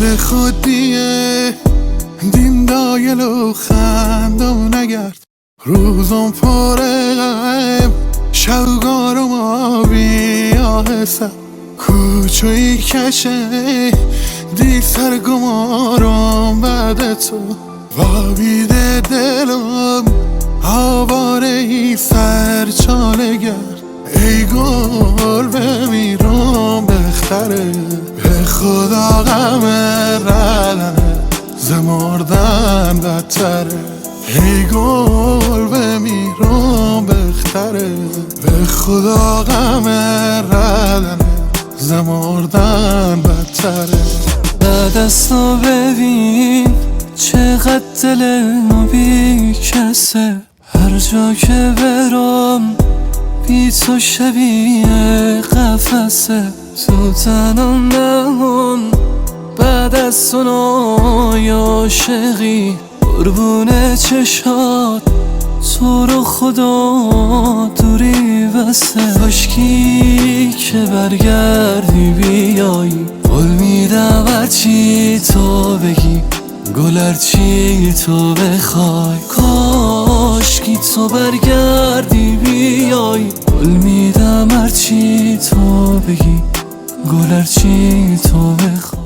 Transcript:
یاد خودیه دین دایل و خندم نگرد روزم پره غم شوگارم آبی آهسته کوچوی کشه دی سرگمارم بعد تو وابیده دلم آواره ای سر چاله گرد ای گل بمیرم بختره به خدا غم ردنه زمردن بدتره ای گل بمیرم بختره به خدا غم ردنه زمردن بدتره بعد از تو ببین چقدر دلم بی کسه هر جا که برم بی تو شبیه قفسه تو تنم نمون بعد از تو نای عاشقی قربون چشات تو رو خدا دوری بسه کاشکی که برگردی بیایی قول میدم هرچی تو بگی گل هرچی تو بخوای کاشکی تو برگردی بیایی قول میدم هرچی تو بگی گل هرچی تو بخوای